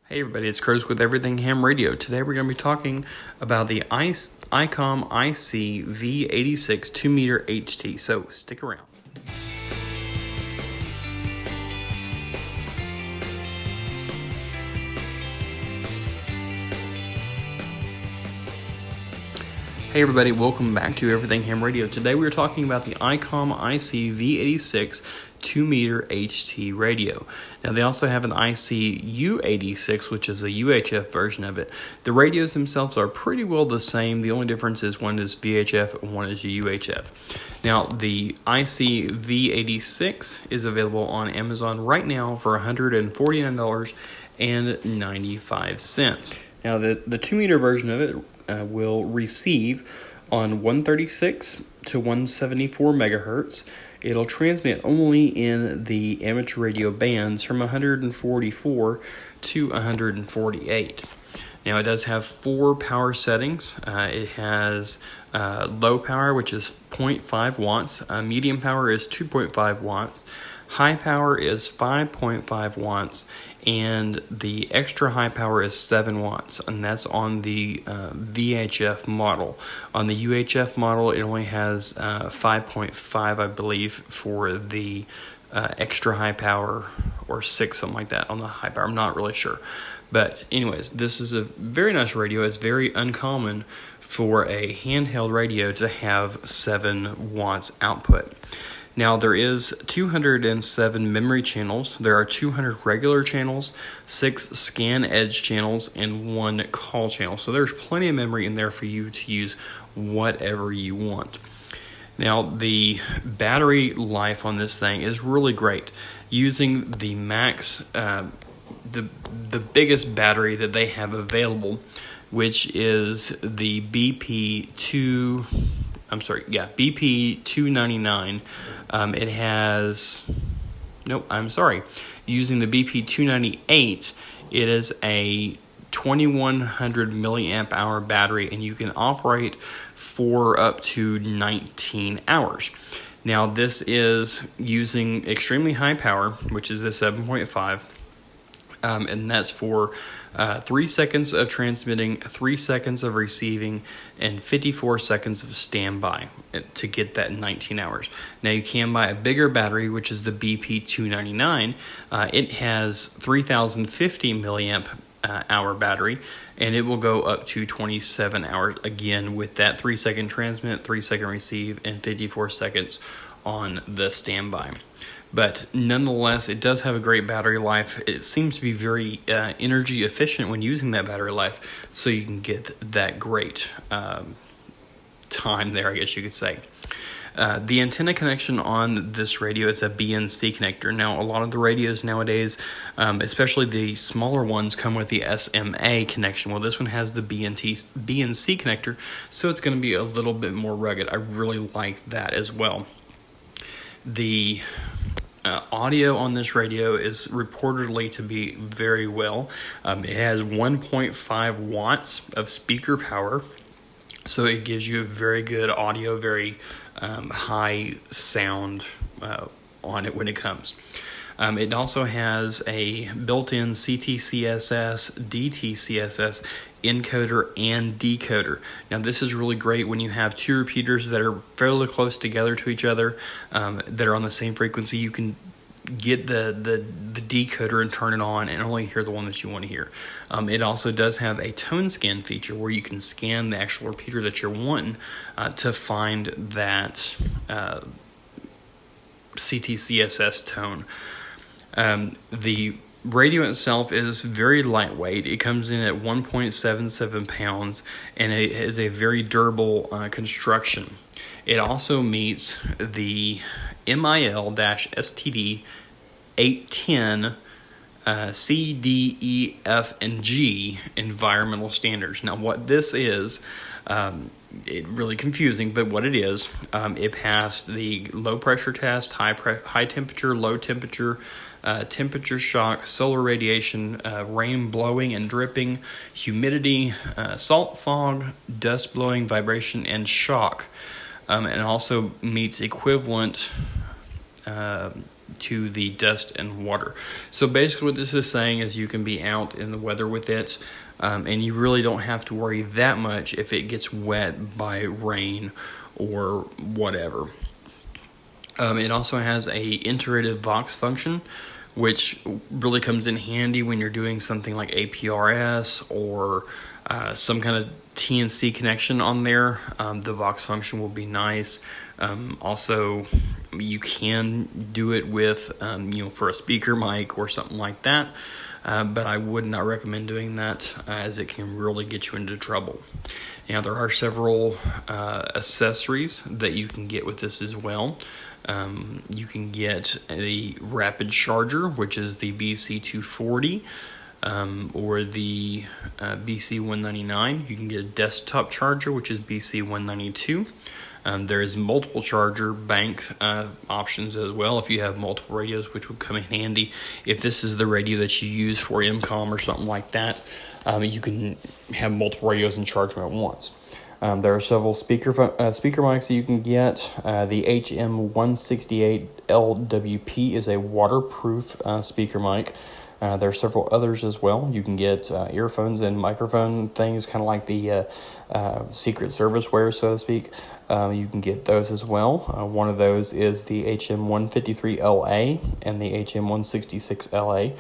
Hey everybody, it's Curtis with Everything Ham Radio. Today we're going to be talking about the Icom IC-V86 2-meter HT, so stick around. Hey everybody, welcome back to Everything Ham Radio. Today we're talking about the Icom IC-V86 2-meter HT radio. Now they also have an IC-U86, which is a UHF version of it. The radios themselves are pretty well the same. The only difference is one is VHF and one is UHF. Now the IC-V86 is available on Amazon right now for $149.95. Now the 2-meter version of it will receive on 136 to 174 megahertz. It'll transmit only in the amateur radio bands from 144 to 148. Now it does have 4 power settings. It has low power, which is 0.5 watts. Medium power is 2.5 watts. High power is 5.5 watts, and the extra high power is 7 watts, and that's on the VHF model. On the UHF model, it only has 5.5, I believe, for the extra high power, or 6, something like that on the high power. I'm not really sure. But anyways, this is a very nice radio. It's very uncommon for a handheld radio to have 7 watts output. Now, there is 207 memory channels. There are 200 regular channels, 6 scan edge channels, and 1 call channel. So there's plenty of memory in there for you to use whatever you want. Now, the battery life on this thing is really great. Using the max, the biggest battery that they have available, which is the BP299. It has, using the BP298, it is a 2100 milliamp hour battery, and you can operate for up to 19 hours. Now, this is using extremely high power, which is the 7.5. And that's for 3 seconds of transmitting, 3 seconds of receiving, and 54 seconds of standby to get that 19 hours. Now you can buy a bigger battery, which is the BP299. It has 3050 milliamp hour battery, and it will go up to 27 hours again with that 3 second transmit, 3 second receive, and 54 seconds on the standby. But nonetheless, it does have a great battery life. It seems to be very energy efficient when using that battery life, so you can get that great time there, I guess you could say. The antenna connection on this radio is a BNC connector. Now, a lot of the radios nowadays, especially the smaller ones, come with the SMA connection. Well, this one has the BNC connector, so it's going to be a little bit more rugged. I really like that as well. The audio on this radio is reportedly to be very well. It has 1.5 watts of speaker power, so it gives you a very good audio, very high sound on it when it comes. It also has a built-in CTCSS, DTCSS encoder and decoder. Now, this is really great when you have 2 repeaters that are fairly close together to each other, that are on the same frequency. You can get the decoder and turn it on and only hear the one that you want to hear. It also does have a tone scan feature where you can scan the actual repeater that you're wanting to find that CTCSS tone. The radio itself is very lightweight. It comes in at 1.77 pounds, and it is a very durable construction. It also meets the MIL-STD 810 C, D, E, F, and G environmental standards. Now, what this is, it really confusing, but what it is, it passed the low pressure test, high temperature, low temperature, temperature shock, solar radiation, rain blowing and dripping, humidity, salt fog, dust blowing, vibration, and shock. And also meets equivalent to the dust and water. So basically what this is saying is you can be out in the weather with it, and you really don't have to worry that much if it gets wet by rain or whatever. It also has a integrated Vox function, which really comes in handy when you're doing something like APRS or some kind of TNC connection on there. The Vox function will be nice. Also, you can do it with, for a speaker mic or something like that, but I would not recommend doing that as it can really get you into trouble. Now, there are several accessories that you can get with this as well. You can get a rapid charger, which is the BC240, or the BC199. You can get a desktop charger, which is BC192. There is multiple charger bank options as well if you have multiple radios, which would come in handy. If this is the radio that you use for MCOM or something like that, you can have multiple radios and charge them at once. There are several speaker mics that you can get. The HM168LWP is a waterproof speaker mic. There are several others as well. You can get earphones and microphone things, kind of like the Secret Service wear, so to speak. You can get those as well. One of those is the HM153LA and the HM166LA.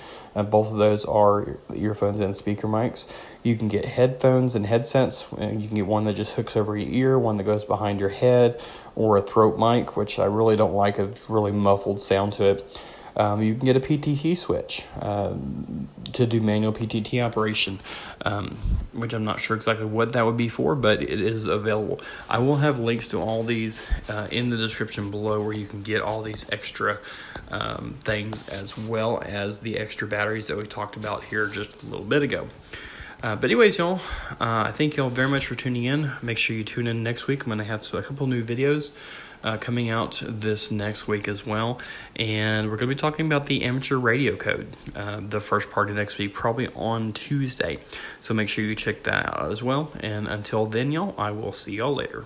Both of those are earphones and speaker mics. You can get headphones and headsets. You can get one that just hooks over your ear, one that goes behind your head, or a throat mic, which I really don't like, a really muffled sound to it. You can get a PTT switch to do manual PTT operation, which I'm not sure exactly what that would be for, but it is available. I will have links to all these in the description below where you can get all these extra things, as well as the extra batteries that we talked about here just a little bit ago. But anyways, y'all, I thank y'all very much for tuning in. Make sure you tune in next week. I'm going to have a couple new videos coming out this next week as well, and we're going to be talking about the amateur radio code, the first part of next week, probably on Tuesday. So make sure you check that out as well, and until then, y'all, I will see y'all later.